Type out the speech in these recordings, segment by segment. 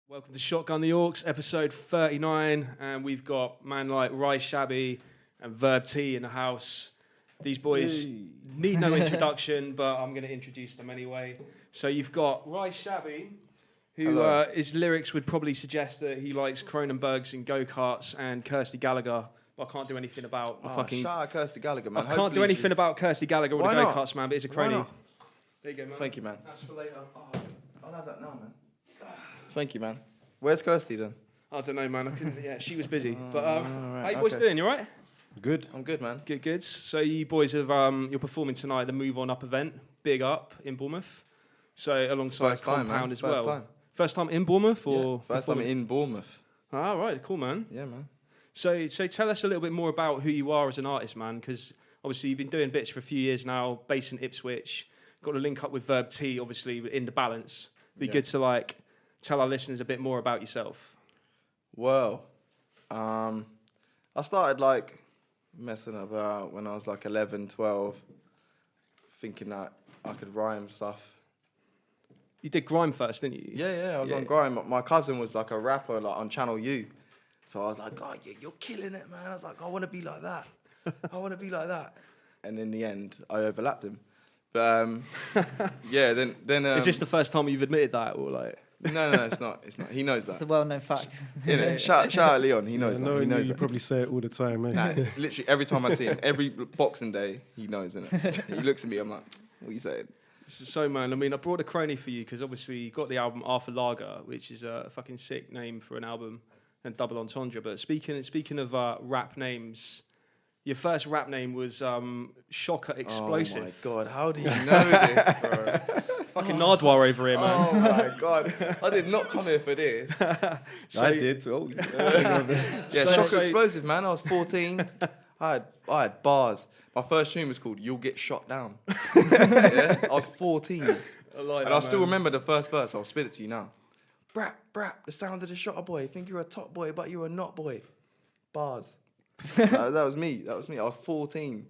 Welcome to Shotgun The Aux, episode 39, and we've got man like Rye Shabby and Verb T in the house. These boys need no introduction, but I'm going to introduce them anyway. So you've got Rye Shabby, who his lyrics would probably suggest that he likes Cronenbergs and go-karts and Kirsty Gallagher, but I can't do anything about the fucking... Shout out Kirsty Gallagher, man. I can't do anything about Kirsty Gallagher or Why the not? go-karts, man, but it's a Why crony. not? There you go, man. Thank you, man. That's for later. Oh, I'll have that now, man. Thank you, man. Where's Kirsty then? I don't know, man. I couldn't. Yeah, she was busy. But right, how you boys doing? You all right? Good. I'm good, man. Good. So you boys have you're performing tonight at the Move On Up event, Big Up in Bournemouth. So alongside First time, Compound man. as First well. time. First time in Bournemouth or First time performing? in Bournemouth. Ah, right, cool, man. Yeah, man. So tell us a little bit more about who you are as an artist, man, because obviously you've been doing bits for a few years now, based in Ipswich. Got to link up with Verb T, obviously in the balance. Be good to like tell our listeners a bit more about yourself. Well, I started like messing about when I was like 11, 12, thinking that I could rhyme stuff. You did grime first, didn't you? Yeah, I was on grime. My cousin was like a rapper like on Channel U. So I was like, oh, you're killing it, man. I was like, I want to be like that. I want to be like that. And in the end, I overlapped him. But yeah, then Is this the first time you've admitted that, or like? No, it's not. He knows that. It's a well-known fact. Shout out Leon. He knows that. Knowing He knows you that. probably say it all the time, eh? Nah, literally every time I see him, every Boxing Day, he knows, innit? He looks at me, I'm like, what are you saying? So, man, I mean, I brought a crony for you because obviously you got the album Arthur Lager, which is a fucking sick name for an album, and double entendre. But speaking of rap names, your first rap name was Shocker Explosive. Oh my God, how do you know this, bro? Fucking Nardwar over here, man. Oh my God, I did not come here for this. So- I did. Oh, yeah. Yeah, Shocker Explosive, man. I was 14. I had bars. My first tune was called "You'll Get Shot Down." Yeah, I was 14, I like and that, I still man. remember the first verse. I'll spit it to you now. Brap, the sound of the shotter boy. Think you're a top boy, but you're a not boy. Bars. that was me. I was 14.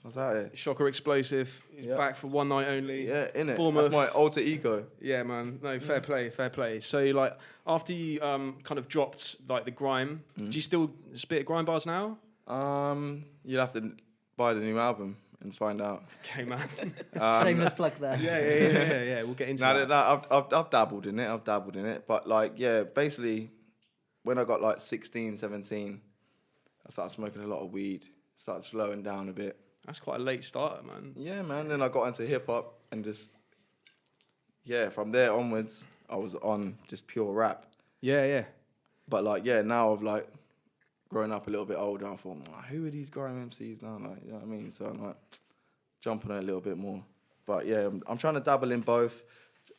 I was out here. Shocker Explosive. He's back for one night only. Yeah, innit? Bournemouth. That's my alter ego. Yeah, man. No, fair play. So, like, after you kind of dropped like the grime, do you still spit grime bars now? You'll have to buy the new album and find out. Okay, man. Shameless plug there. yeah. We'll get into that. I've dabbled in it. But like, yeah, basically, when I got like 16, 17, I started smoking a lot of weed. Started slowing down a bit. That's quite a late starter, man. Yeah, man. Then I got into hip hop and just, yeah, from there onwards, I was on just pure rap. Yeah. But like, yeah, now I've like grown up a little bit older. I thought, who are these grime MCs now? Like, you know what I mean? So I'm like jumping on it a little bit more. But yeah, I'm trying to dabble in both.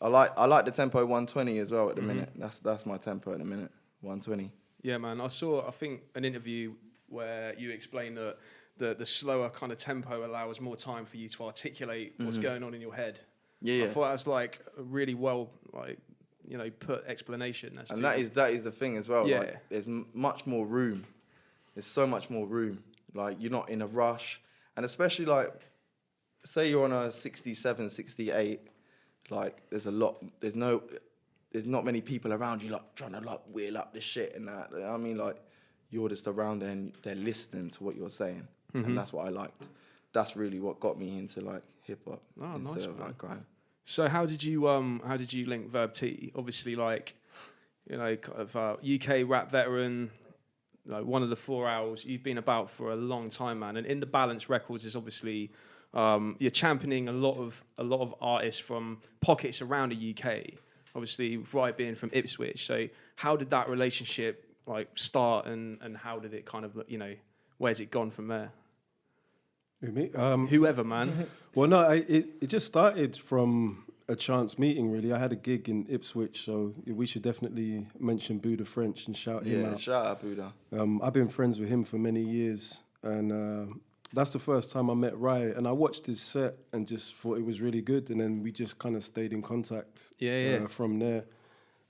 I like the tempo 120 as well at the minute. That's my tempo at the minute, 120. Yeah, man. I think, an interview where you explained that the slower kind of tempo allows more time for you to articulate what's going on in your head. Yeah. I thought that was like a really well, like, you know, put explanation. And that is the thing as well. Yeah. Like, there's much more room. There's so much more room. Like, you're not in a rush. And especially, like, say you're on a 67, 68, like, there's not many people around you, like, trying to, like, wheel up the shit and that. You know what I mean? Like, you're just around there and they're listening to what you're saying. And that's what I liked. That's really what got me into, like, hip-hop instead of, like, grime. So how did you link Verb T? Obviously, like, you know, kind of UK rap veteran, like one of the 4 Owls. You've been about for a long time, man. And In the Balance Records is obviously you're championing a lot of artists from pockets around the UK. Obviously, Rye being from Ipswich. So how did that relationship like start, and how did it kind of, you know, where's it gone from there? Who, me? Whoever, man. Well, no, it just started from a chance meeting, really. I had a gig in Ipswich, so we should definitely mention Buddha French and shout him Yeah, out. shout out Buddha. I've been friends with him for many years, and that's the first time I met Rye, and I watched his set and just thought it was really good, and then we just kind of stayed in contact. From there.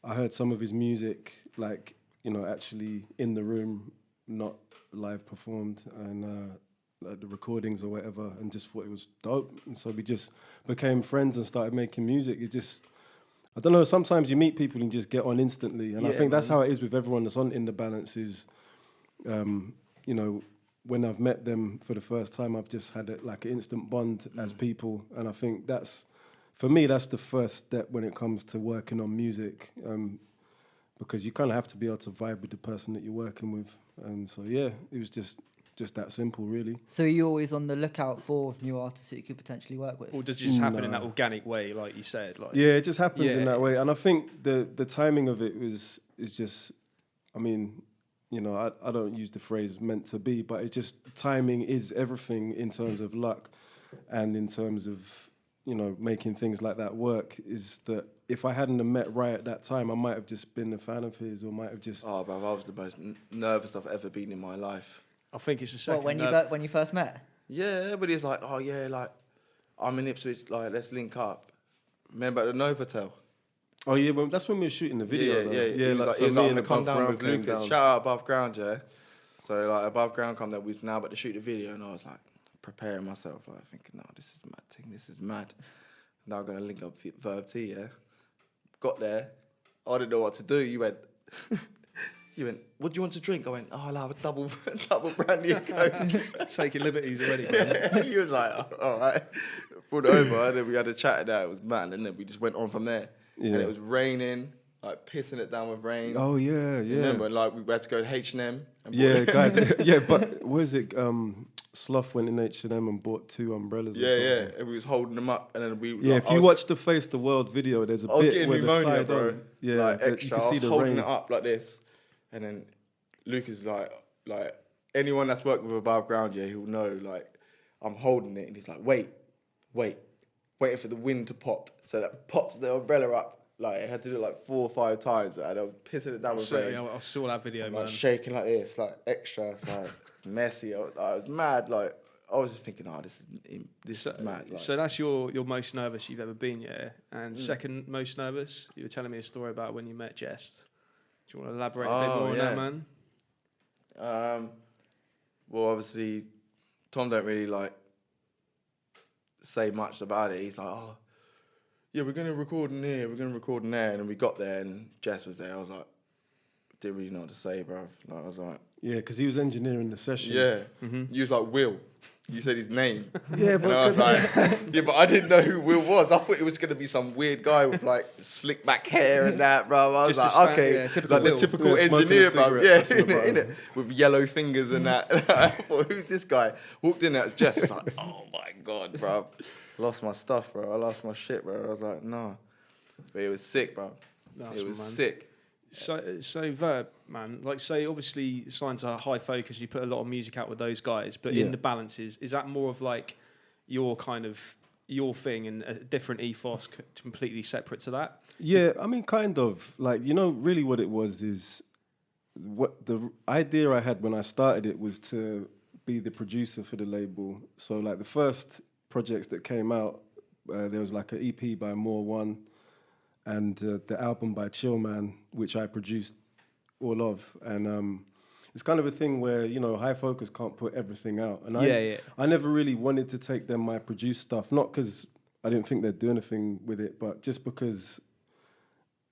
I heard some of his music, like, you know, actually in the room, not live performed, and like the recordings or whatever, and just thought it was dope. And so we just became friends and started making music. I don't know, sometimes you meet people and just get on instantly. And I think that's man. how it is with everyone that's on In the Balance is, you know, when I've met them for the first time, I've just had like an instant bond as people. And I think that's, for me, that's the first step when it comes to working on music. Because you kind of have to be able to vibe with the person that you're working with. And so, yeah, it was just that simple, really. So are you always on the lookout for new artists that you could potentially work with? Or does it just happen in that organic way, like you said? Like, yeah, it just happens in that way. And I think the timing of it is just, I mean, you know, I don't use the phrase meant to be, but it's just timing is everything in terms of luck and in terms of, you know, making things like that work. Is that if I hadn't have met Rye at that time, I might have just been a fan of his, or might have just... Oh, bruv, I was the most nervous I've ever been in my life. I think it's the second. What, when you first met? Yeah, everybody's like, oh yeah, like, I'm in Ipswich, like, let's link up. Remember at the Novotel? Oh yeah, well, that's when we were shooting the video. Yeah. Like, he was me like, I'm and gonna come Above down with Ground came Lucas. down. Shout out Above Ground, yeah. So like Above Ground come there, we was now about to shoot the video, and I was like preparing myself, like thinking, no, this is mad thing, this is mad. Now I'm gonna link up with Verb T, yeah. Got there, I didn't know what to do. You went, what do you want to drink? I went, oh, I'll have a double brandy and coke. Taking liberties already, man. He was like, oh, all right. Pulled over, and then we had a chat and that. It was mad, and then we just went on from there. Yeah. And it was raining, like pissing it down with rain. Oh yeah. Remember, like we had to go to H&M. Yeah, guys. Yeah, but was it? Sloth went in H&M and bought 2 umbrellas. Yeah, or something. yeah. And we was holding them up, and then we. Yeah, like, if you watch the Face the World video, there's a I was bit getting where the pneumonia, side bro. on, yeah, like you extra. can I see was the holding rain. it up like this, and then Luke is like anyone that's worked with Above Ground, yeah, he'll know. Like I'm holding it, and he's like, waiting for the wind to pop, so that pops the umbrella up. Like, I had to do it like 4 or 5 times, and I was pissing it down with rain. I saw that video, I'm, man. like shaking like this, like extra. It's like messy. I was mad. Like I was just thinking, oh, this is mad. Like, So that's your most nervous you've ever been, yeah? And second most nervous, you were telling me a story about when you met Jehst. Do you want to elaborate a bit more on that, man? Well, obviously, Tom don't really like say much about it. He's like, oh, yeah, we're gonna record in here, we're gonna record in there, and then we got there, and Jehst was there. I was like, didn't really know what to say, bro. Like, I was like, Yeah, because he was engineering the session. yeah. You was like, Will. You said his name. Yeah, And I was like, yeah, but I didn't know who Will was. I thought it was going to be some weird guy with like slick back hair and that, bro. I was Just like, a okay, yeah, typical like Will. the typical Yeah, smoking engineer, a bro. cigarette, Yeah, pressing the button. innit? With yellow fingers and that. I thought, who's this guy? Walked in there, it was Jehst. It's like, oh my God, bro. Lost my stuff, bro. I lost my shit, bro. I was like, nah. But it was sick, bro. Nice it was one, man. sick. So Verb, man, like say obviously signed to High Focus, you put a lot of music out with those guys, but Yeah. in the balances, is that more of like your kind of your thing and a different ethos completely separate to that? Yeah, I mean, kind of. Like, you know, really what it was is, what the idea I had when I started it was to be the producer for the label. So, like, the first projects that came out, there was like an EP by More One, and the album by Chillman, which I produced all of. And it's kind of a thing where, you know, High Focus can't put everything out. And I never really wanted to take them my produced stuff, not because I didn't think they'd do anything with it, but just because,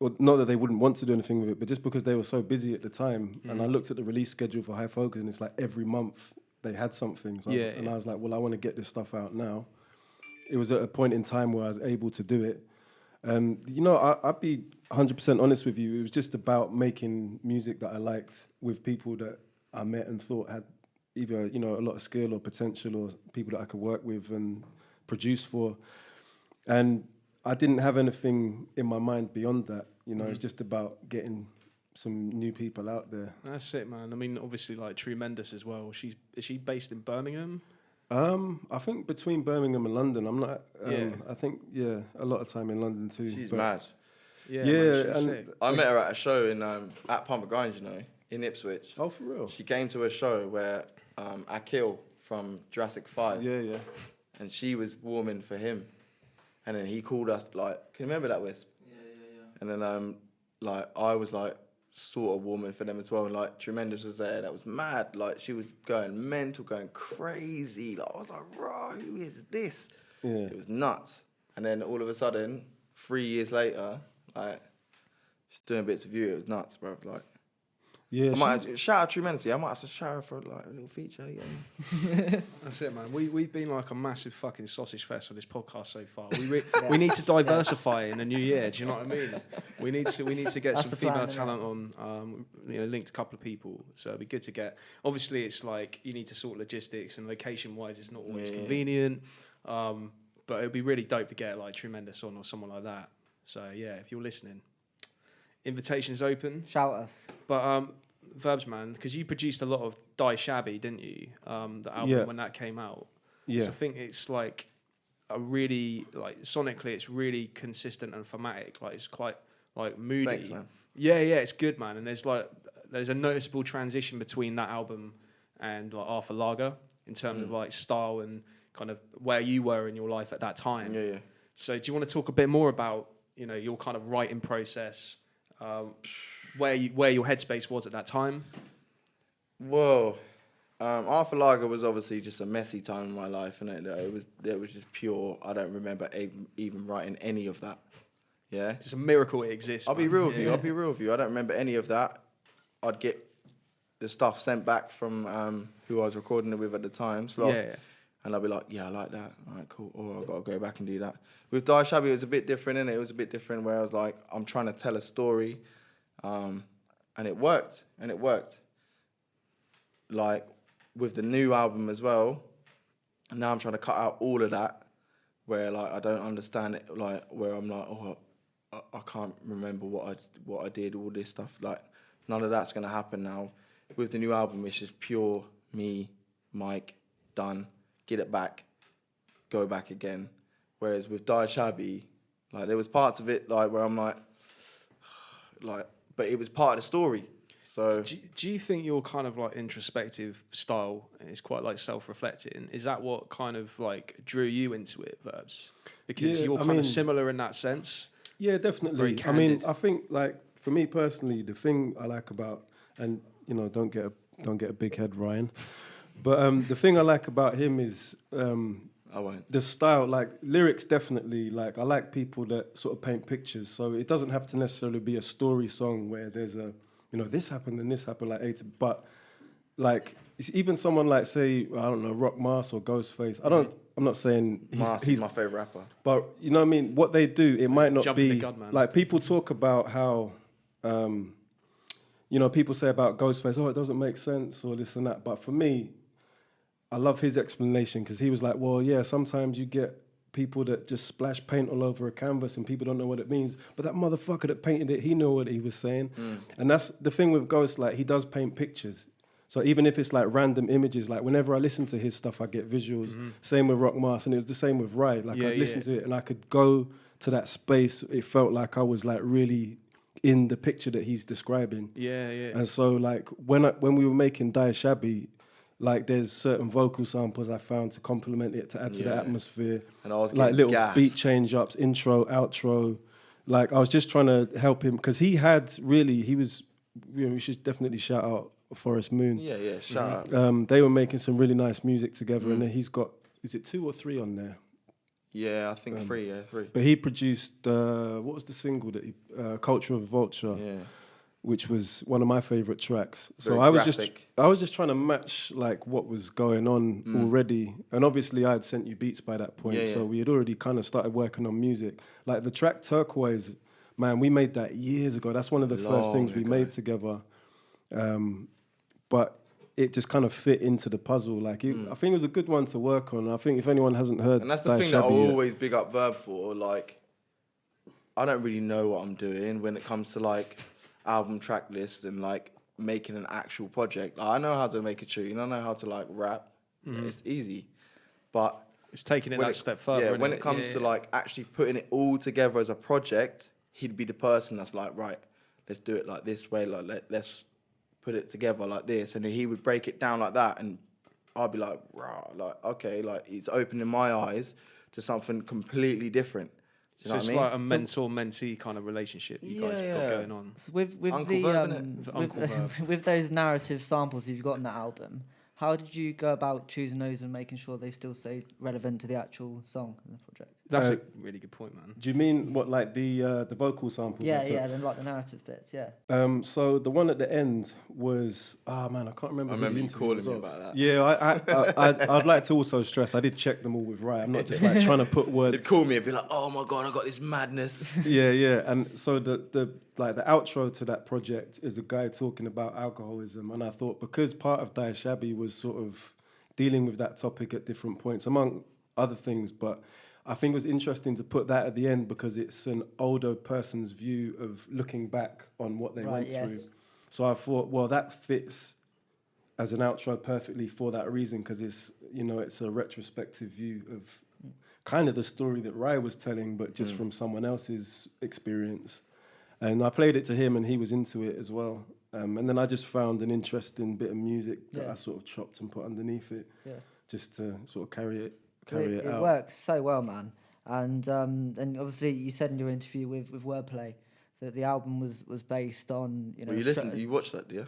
well, not that they wouldn't want to do anything with it, but just because they were so busy at the time. And I looked at the release schedule for High Focus, and it's like every month they had something. So I was like, well, I want to get this stuff out now. It was at a point in time where I was able to do it. And, you know, I'd be 100% honest with you. It was just about making music that I liked with people that I met and thought had either, you know, a lot of skill or potential, or people that I could work with and produce for. And I didn't have anything in my mind beyond that. You know, it's just about getting some new people out there. That's it, man. I mean, obviously, like Tremendous as well. Is she based in Birmingham? I think between Birmingham and London, I'm not. Yeah. I think a lot of time in London too. She's but mad. Yeah, Yeah, man, she's and sick. I met her at a show in at Pumper Grange, you know, in Ipswich. Oh, for real? She came to a show where Akil from Jurassic 5, Yeah. and she was warming for him, and then he called us like, can you remember that, Wisp? Yeah. And then like I was like sort of warming for them as well, and like Tremendous was there. That was mad. Like she was going mental, going crazy. Like I was like, bro, who is this? Yeah. It was nuts. And then all of a sudden, 3 years later, Like, just doing bits of you, it was nuts, bro. Like, Yeah, shout out Tremendously. I might have to shout her for like a little feature. Yeah. That's it, man. We've been like a massive fucking sausage fest on this podcast so far. We need to diversify in the new year. Do you know what I mean? We need to get some female talent on. Linked a couple of people, so it'd be good to get. Obviously, it's like you need to sort logistics and location-wise, it's not always convenient. But it'd be really dope to get like Tremendous on or someone like that. So yeah, if you're listening. Invitations open. Shout us. But Verbs, man, because you produced a lot of Rye Shabby, didn't you? The album when that came out. Yeah. So I think it's like a really sonically, it's really consistent and thematic. Like it's quite like moody. Thanks, man. Yeah, it's good, man. And there's a noticeable transition between that album and like Arthur Lager in terms of like style and kind of where you were in your life at that time. Yeah. So do you want to talk a bit more about your kind of writing process? Where your headspace was at that time? Whoa, Arthur Lager was obviously just a messy time in my life, and it was just pure. I don't remember even writing any of that. Yeah, it's just a miracle it exists. I'll be real with you. I don't remember any of that. I'd get the stuff sent back from who I was recording it with at the time, and I'd be like, yeah, I like that. All right, cool. Oh, I've got to go back and do that. With Rye Shabby, it was a bit different, innit? It was a bit different where I was like, I'm trying to tell a story, and it worked. Like, with the new album as well, and now I'm trying to cut out all of that, where, like, I don't understand it, like, where I'm like, oh, I can't remember what I did, all this stuff. Like, none of that's going to happen now. With the new album, it's just pure me, Mike, done. Get it back, go back again. Whereas with Rye Shabby, like there was parts of it like where I'm like, but it was part of the story. So do you think your kind of like introspective style is quite like self-reflecting? Is that what kind of like drew you into it, Verbs? Because you're kind of similar in that sense. Yeah, definitely. I mean, I think like for me personally, the thing I like about, and don't get a big head, Ryan. But the thing I like about him is I won't. The style, like lyrics definitely, like I like people that sort of paint pictures. So it doesn't have to necessarily be a story song where there's a, this happened and this happened, like but like it's even someone like say, I don't know, Rock Mars or Ghostface. I'm not saying he's my favorite rapper. But you know what I mean? What they do, it might not be like people talk about how people say about Ghostface, oh, it doesn't make sense or this and that. But for me, I love his explanation because he was like, well, yeah, sometimes you get people that just splash paint all over a canvas and people don't know what it means. But that motherfucker that painted it, he knew what he was saying. And that's the thing with Ghost, like he does paint pictures. So even if it's like random images, like whenever I listen to his stuff, I get visuals. Same with Rock Mars, and it was the same with Rye. Like I'd listen to it and I could go to that space. It felt like I was like really in the picture that he's describing. Yeah. And so like when we were making Rye Shabby, like there's certain vocal samples I found to complement it, to add to the atmosphere. And I was like little gassed. Beat change ups, intro, outro. Like I was just trying to help him because he was, we should definitely shout out Forest Moon. Yeah, shout out. They were making some really nice music together, and then he's got, is it 2 or 3 on there? Yeah, I think 3. But he produced what was the single that he Culture of Vulture? Yeah. Which was one of my favorite tracks. Very so I graphic. was just trying to match like what was going on already. And obviously I had sent you beats by that point. So we had already kind of started working on music. Like the track Turquoise, man, we made that years ago. That's one of the first things we made together. But it just kind of fit into the puzzle. Like I think it was a good one to work on. I think if anyone hasn't heard, and that's the thing that I always big up Verb for. Like, I don't really know what I'm doing when it comes to like album track lists and like making an actual project. Like, I know how to make a tune. I know how to like rap. It's easy, but it's taking it that step further. Yeah, when it comes to like actually putting it all together as a project, he'd be the person that's like, right, let's do it like this way. Like let's put it together like this, and then he would break it down like that, and I'd be like, rah, like okay, like it's opening my eyes to something completely different. So it's like a mentor-mentee kind of relationship you guys have got going on. So with those narrative samples you've got in that album, how did you go about choosing those and making sure they still stay relevant to the actual song in the project? That's a really good point, man. Do you mean what, like the vocal samples? Yeah, then like the narrative bits, yeah. So the one at the end was, I can't remember. I remember you calling me about that. Yeah, I'd like to also stress, I did check them all with Rye. I'm not just like trying to put words. They'd call me and be like, "Oh my god, I got this madness." Yeah, and so the outro to that project is a guy talking about alcoholism, and I thought because part of Rye Shabby was sort of dealing with that topic at different points, among other things, but I think it was interesting to put that at the end because it's an older person's view of looking back on what they went through. So I thought, well, that fits as an outro perfectly for that reason, because it's a retrospective view of kind of the story that Rye was telling, but just from someone else's experience. And I played it to him, and he was into it as well. And then I just found an interesting bit of music that I sort of chopped and put underneath it, just to sort of carry it out. It works so well, man. And obviously you said in your interview with Wordplay that the album was based on, you know. Well, you watched that, do you?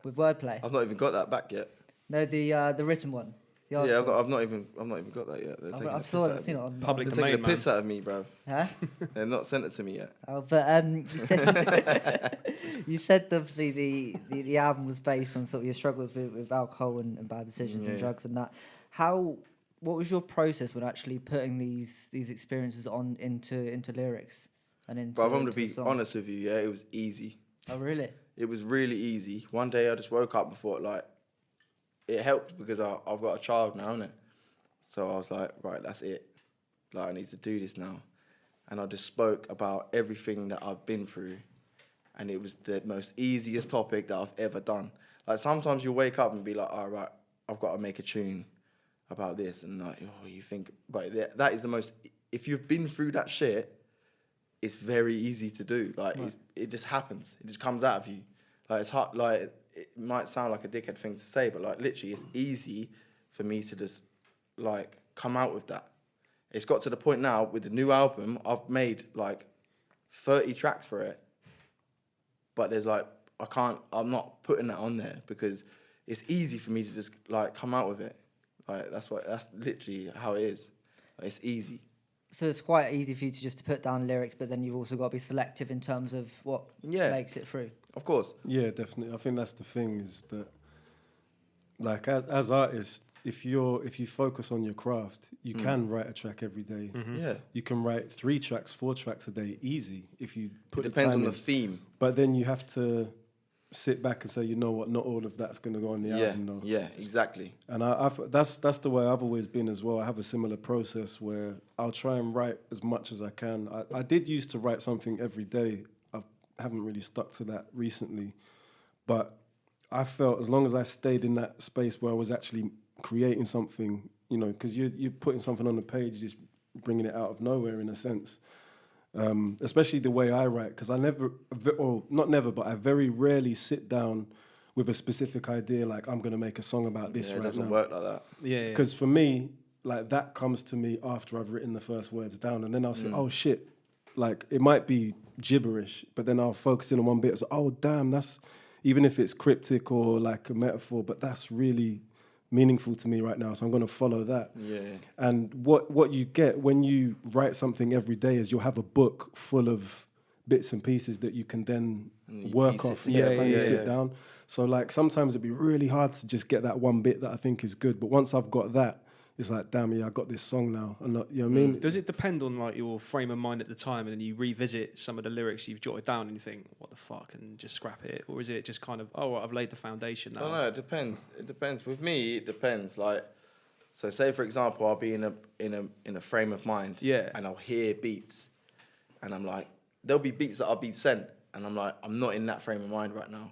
With Wordplay. I've not even got that back yet. No, the written one. Yeah, I've not even got that yet. I've seen it on public They're domain. taking a piss out of me, bruv. Huh? They've not sent it to me yet. Oh, but you said obviously the album was based on sort of your struggles with alcohol and bad decisions and drugs and that. What was your process when actually putting these experiences into lyrics and into? But I'm going to be honest with you, it was easy. Oh, really? It was really easy. One day I just woke up and thought, like, it helped because I've got a child now, innit? So I was like, right, that's it. Like, I need to do this now. And I just spoke about everything that I've been through. And it was the most easiest topic that I've ever done. Like, sometimes you wake up and be like, all right, I've got to make a tune about this. And like, you think, but that is the most, if you've been through that shit, it's very easy to do. Like, it just happens. It just comes out of you. Like, it's hard, like, it might sound like a dickhead thing to say, but like literally it's easy for me to just like come out with that. It's got to the point now with the new album, I've made like 30 tracks for it, but there's like, I'm not putting that on there because it's easy for me to just like come out with it. Like that's literally how it is. Like, it's easy. So it's quite easy for you to put down lyrics, but then you've also got to be selective in terms of what makes it through. Of course. Yeah, definitely. I think that's the thing is that, like, as artists, if you focus on your craft, you can write a track every day. Mm-hmm. Yeah. You can write 3 tracks, 4 tracks a day, easy, if you put it depends the time on the theme. But then you have to sit back and say, you know what, not all of that's going to go on the album, though. Yeah, exactly. And that's the way I've always been as well. I have a similar process where I'll try and write as much as I can. I did used to write something every day. I haven't really stuck to that recently. But I felt as long as I stayed in that space where I was actually creating something, you know, because you're putting something on the page, just bringing it out of nowhere in a sense. Especially the way I write, because I I very rarely sit down with a specific idea, like I'm going to make a song about this right now. It doesn't work like that. Yeah. Because for me, like that comes to me after I've written the first words down, and then I'll say, oh shit, like it might be gibberish, but then I'll focus in on one bit. So, oh damn, that's, even if it's cryptic or like a metaphor, but that's really meaningful to me right now, so I'm going to follow that. Yeah. And what you get when you write something every day is you'll have a book full of bits and pieces that you can then work off next time you sit down. So like sometimes it'd be really hard to just get that one bit that I think is good, but once I've got that, it's like, damn, I got this song now. And you know what I mean? Does it depend on like your frame of mind at the time, and then you revisit some of the lyrics you've jotted down and you think, what the fuck, and just scrap it? Or is it just kind of, oh, I've laid the foundation now? No, it depends. It depends. With me, it depends. Like, so say for example, I'll be in a frame of mind, and I'll hear beats, and I'm like, there'll be beats that I'll be sent, and I'm like, I'm not in that frame of mind right now.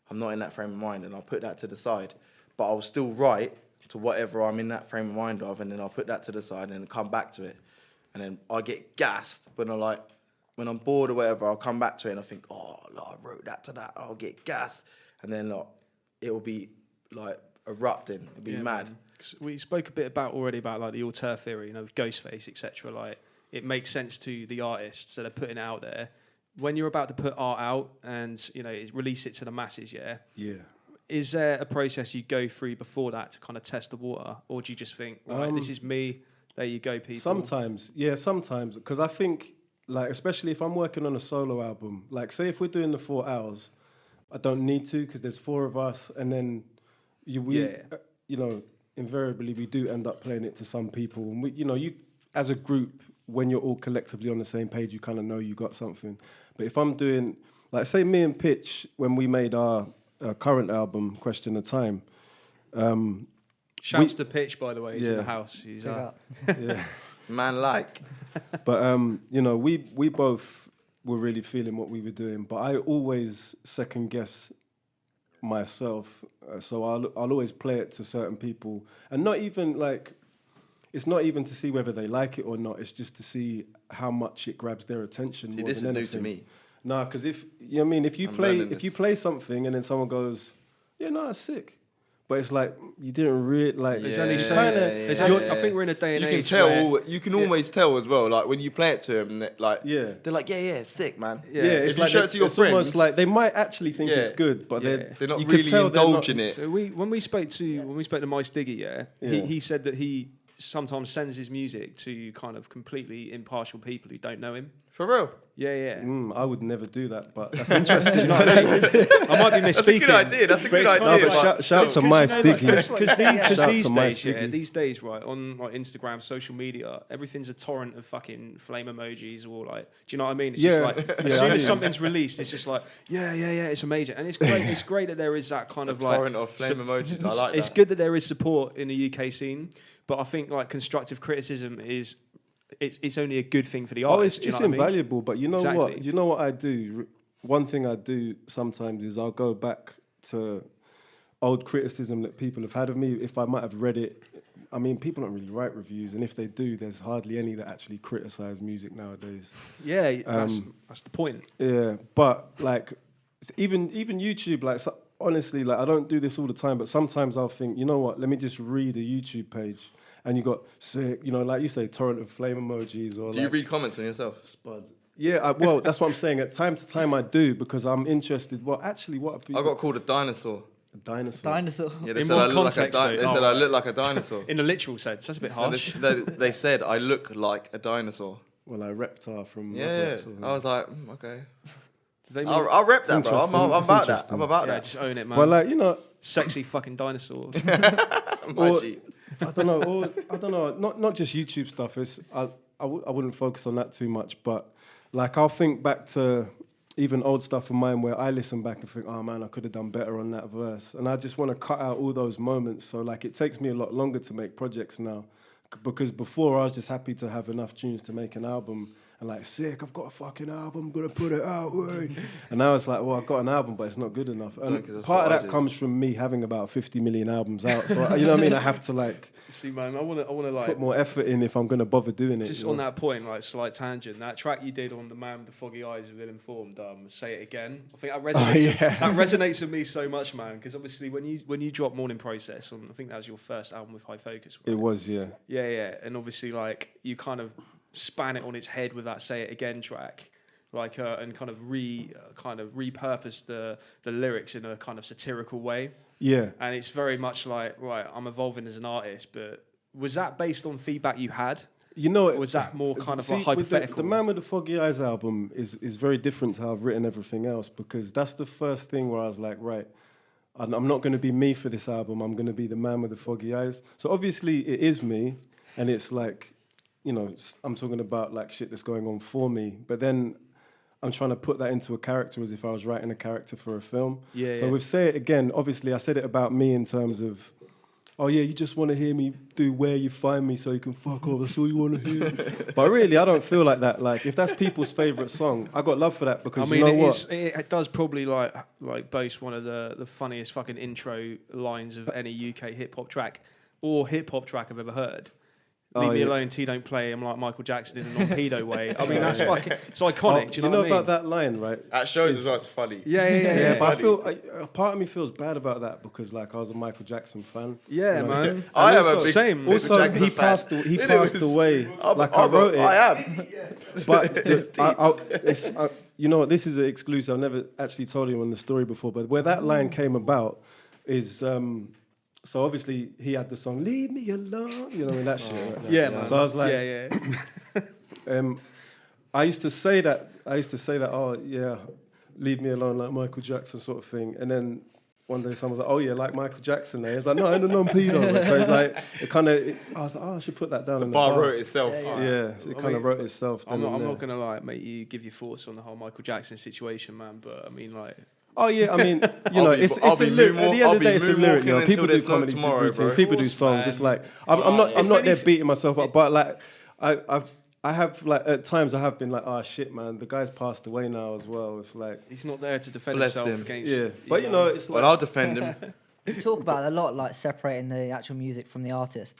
I'm not in that frame of mind, and I'll put that to the side, but I'll still write to whatever I'm in that frame of mind of, and then I'll put that to the side and then come back to it. And then I get gassed when when I'm bored or whatever, I'll come back to it and I think, oh, I wrote that to that. I'll get gassed. And then it'll be like erupting. It'll be mad. Man. We spoke a bit already about like the auteur theory, you know, Ghostface, etc. Like it makes sense to the artist, so they're putting it out there. When you're about to put art out and, you know, release it to the masses, yeah. Is there a process you go through before that to kind of test the water, or do you just think, right, this is me, there you go, people. Sometimes, because I think, like, especially if I'm working on a solo album, like, say if we're doing the 4 hours, I don't need to because there's 4 of us, and then invariably we do end up playing it to some people, and we, you as a group, when you're all collectively on the same page, you kind of know you got something. But if I'm doing, like, say me and Pitch, when we made our current album, Question of Time. Shouts to Pitch, by the way, he's in the house. He's man, like. But we both were really feeling what we were doing. But I always second guess myself, so I'll always play it to certain people, and not even like. It's not even to see whether they like it or not. It's just to see how much it grabs their attention. See, more this than is anything. new to me. Nah, because if you play something and then someone goes, yeah, no, it's sick, but it's like you didn't really like. There's only so I think we're in a day and you age. Can tell. You can always tell as well. Like when you play it to them, they're like, yeah, it's sick, man. Yeah, it's if like you show it to your friends, almost like they might actually think it's good, but they're not you really could tell indulging it. So when we spoke to Mice Diggy, he said that he sometimes sends his music to kind of completely impartial people who don't know him. For real? Yeah. I would never do that, but that's interesting. I might be misspeaking. That's a good idea. But shout to Mice Diggy. Because these days, right, on like Instagram, social media, everything's a torrent of fucking flame emojis or like, do you know what I mean? It's just like, as soon as something's released, it's just like, yeah, it's amazing. And it's great. It's great that there is that kind of like... torrent of flame emojis, I like that. It's good that there is support in the UK scene, but I think like constructive criticism is... It's only a good thing for the artist. It's invaluable, but you know exactly. what? You know what I do? One thing I do sometimes is I'll go back to old criticism that people have had of me, if I might have read it. I mean, people don't really write reviews, and if they do, there's hardly any that actually criticize music nowadays. Yeah, that's the point. Yeah, but like, even YouTube, like, so, honestly, like, I don't do this all the time, but sometimes I'll think, you know what? Let me just read a YouTube page. And you got sick, like you say, torrent of flame emojis. Or do you read comments on yourself? Spuds. Yeah, well, that's what I'm saying. At time to time, I do because I'm interested. Well, actually, what are people... I got called a dinosaur. A dinosaur? Dinosaur? Yeah, they said I look like a dinosaur. In a literal sense, that's a bit harsh. They said I look like a dinosaur. Well, like Reptar from... Yeah, I was like, okay. I'll rep that, bro. I'm about that. I'm about that. Just own it, man. Well, like, sexy fucking dinosaurs. I don't know. Not just YouTube stuff. I wouldn't focus on that too much. But like I'll think back to even old stuff of mine where I listen back and think, oh man, I could have done better on that verse. And I just want to cut out all those moments. So like it takes me a lot longer to make projects now, because before I was just happy to have enough tunes to make an album. And like, sick, I've got a fucking album, I'm gonna put it out, way. And now it's like, well, I've got an album, but it's not good enough. And part of that comes from me having about 50 million albums out. So, you know what I mean? I have to like... See, man, I wanna like... put more effort in if I'm gonna bother doing it. Just on that point, like, slight tangent, that track you did on The Man with the Foggy Eyes with Ill Informed, Say It Again, I think that resonates, that resonates with me so much, man, because obviously when you drop Morning Process, I think that was your first album with High Focus, right? It was, yeah. Yeah, and obviously, like, you kind of span it on its head with that Say It Again track, like and kind of repurpose the lyrics in a kind of satirical way. Yeah. And it's very much like, right, I'm evolving as an artist, but was that based on feedback you had? You know, or was that more kind of like hypothetical? The Man with the Foggy Eyes album is very different to how I've written everything else, because that's the first thing where I was like, right, I'm not going to be me for this album. I'm going to be the Man with the Foggy Eyes. So obviously it is me, and it's like, I'm talking about like shit that's going on for me, but then I'm trying to put that into a character as if I was writing a character for a film. So with Say It Again, obviously I said it about me in terms of, oh yeah, you just want to hear me do Where You Find Me so you can fuck off, that's all you want to hear. But really, I don't feel like that. Like, if that's people's favourite song, I got love for that, because you know what? It does probably like boast one of the funniest fucking intro lines of any UK hip-hop track or hip-hop track I've ever heard. Leave me alone, T don't play. I'm like Michael Jackson in a non-pedo way. I mean, that's fucking... It's iconic, do you know what I mean? about that line, right? That shows as well, it's funny. Yeah, but I feel... part of me feels bad about that, because like I was a Michael Jackson fan. Yeah, man. I am a big same. Also, he passed away. I wrote it. I am. But you know what? This is an exclusive. I've never actually told anyone the story before, but where that line came about is... So obviously he had the song "Leave Me Alone," you know, and that shit. Right there. Yeah, man. So I was like, yeah. I used to say that. Oh yeah, leave me alone, like Michael Jackson sort of thing. And then one day someone was like, oh yeah, like Michael Jackson. There, it's like no, I'm a non-pedo. So like it kind of, I was like, oh, I should put that down. The in bar the bar. wrote itself. Yeah, it kind of wrote itself. I'm not gonna like make you give your thoughts on the whole Michael Jackson situation, man. But I mean, like. Oh yeah, I mean, you know, it's a lyric. At the end of the day, it's a lyric. You know, people do comedy routines, people do songs. Man. It's like I'm not there beating myself up, but like I have like at times I have been like, oh shit, man, the guy's passed away now as well. It's like he's not there to defend Bless himself him. against. Yeah, but you know, it's like. But I'll defend him. You talk about it a lot, like separating the actual music from the artist,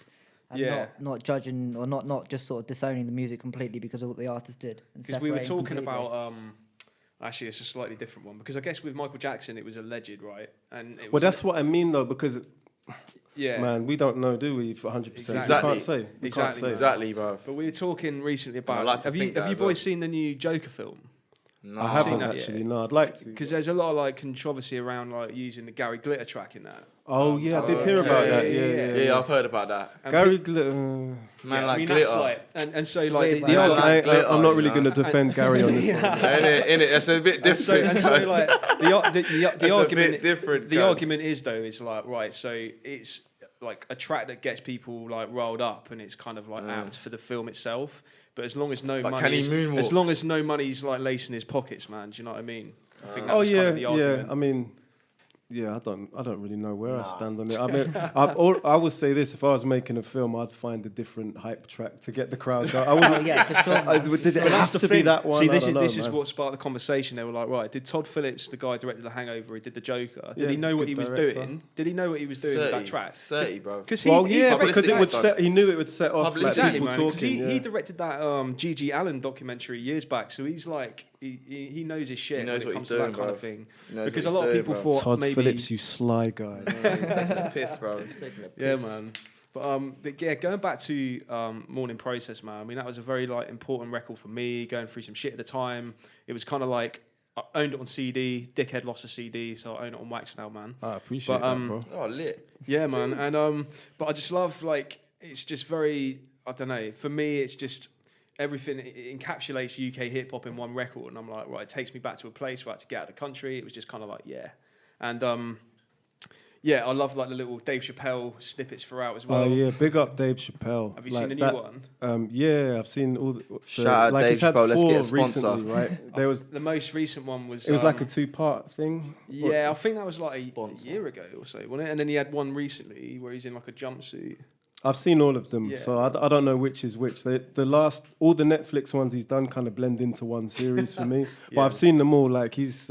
and not judging or not just sort of disowning the music completely because of what the artist did. Because we were talking about. Actually, it's a slightly different one because I guess with Michael Jackson it was alleged, right? And it was that's what I mean though, because man, we don't know, do we? For 100%, Exactly. We can't say. We can't say. Exactly, bro. But we were talking recently about. I'd like to have think you that boys seen the new Joker film? No, I haven't that actually. yet. No, I'd like to. Because there's a lot of like controversy around like using the Gary Glitter track in that. Oh yeah, I did hear about that. Yeah, I've heard about that. And Gary Glitter. Man, I like mean, glitter. that's like, and so like Weird, the man. argument, I'm not really going to defend Gary on this one. In it, it's a bit different. and so like the argument, bit different, the guys. argument is though is like right, so it's like a track that gets people like rolled up, and it's kind of like apt for the film itself. But as long as no Like, money, can he moonwalk? as long as no money's like lacing his pockets, man. Do you know what I mean? I think Oh that's kind of the yeah. argument. I mean, I don't really know where I stand on it. I mean, I would say this: if I was making a film, I'd find a different hype track to get the crowd going. I wouldn't. yeah, for sure. Did it have to be that one? See, I don't know, this is man. what sparked the conversation. They were like, right, did Todd Phillips, the guy who directed The Hangover, he did The Joker, did Yeah, he know what good he was director. doing? Did he know what he was doing with that track? 30, bro. Because Well, yeah, directed because it that- would set. He knew it would set off like Publicity, people man, 'cause talking. he directed that G.G. Allen documentary years back, so he's like he knows his shit He knows when it what comes he's to doing, that kind bro. of thing. He knows Because a what lot he's of people doing, bro. thought Todd maybe Phillips, you sly guy. He's taking a piss, bro. He's taking a piss. yeah, man. But yeah, going back to Morning Process, man. I mean, that was a very like important record for me. Going through some shit at the time, it was kind of like I owned it on CD. Dickhead lost a CD, so I own it on wax now, man. I appreciate that, bro. Oh, lit. Yeah, man. And but I just love like it's just very I don't know. For me, it's just everything it encapsulates UK hip hop in one record, and I'm like, right, it takes me back to a place where I had to get out of the country. It was just kind of like, yeah, and yeah, I love like the little Dave Chappelle snippets throughout as well. Oh yeah, big up Dave Chappelle. Have you Like seen the new that- one? Yeah, I've seen all the. Shout out like Dave he's had Chappelle, let's 4 get a sponsor. recently, right? There was. The most recent one was. It was like a 2-part thing. Yeah, I think that was like a Sponsor. year ago or so, wasn't it? And then he had one recently where he's in like a jumpsuit. I've seen all of them, Yeah. so I don't know which is which. All the Netflix ones he's done kind of blend into one series for me. But Yeah. I've seen them all. Like he's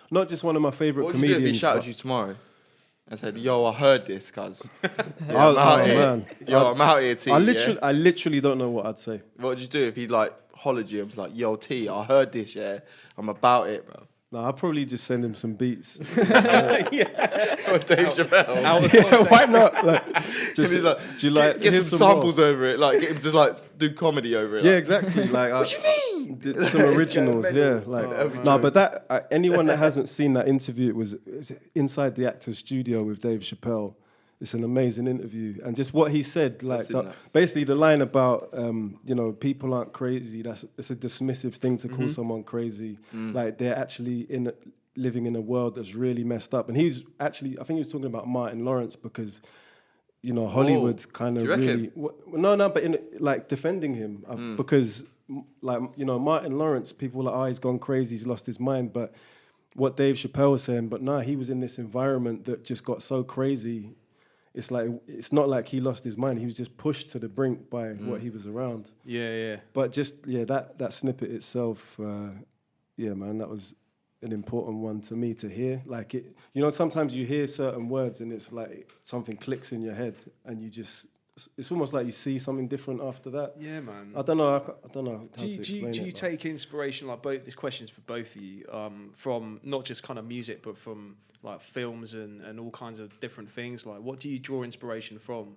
not just one of my favorite What would you do comedians. if he shouted but- you tomorrow and said, yo, I heard this, cuz? Oh, man. I'm out here, T. I yeah? literally don't know what I'd say. What would you do if he like hollered you and was like, yo, T, I heard this, yeah? I'm about it, bro. No, I'd probably just send him some beats. Or Dave Chappelle. Out of Yeah, context. why not? Like, And just, he's like, do you like get here's some more? samples over it, like get him to like do comedy over it. Yeah, like, exactly. Like, what you mean? did some originals, yeah. Like, Oh, no, but that anyone that hasn't seen that interview, it was inside the actor's studio with Dave Chappelle. It's an amazing interview, and just what he said, like seen that. basically the line about people aren't crazy. It's a dismissive thing to call someone crazy. Like they're actually living in a world that's really messed up. And he's actually, I think he was talking about Martin Lawrence because. Hollywood's kind of Do you really no, but in like defending him because like Martin Lawrence, people were like, he's gone crazy, he's lost his mind. But what Dave Chappelle was saying, but no, he was in this environment that just got so crazy. It's like it's not like he lost his mind. He was just pushed to the brink by what he was around. Yeah. But just that snippet itself, yeah, man, that was an important one to me to hear. Like it, sometimes you hear certain words and it's like something clicks in your head, and it's almost like you see something different after that. Yeah, man. I don't know how to Do explain you it. take inspiration, like both, this question's for both of you, from not just kind of music, but from like films and all kinds of different things? Like, what do you draw inspiration from?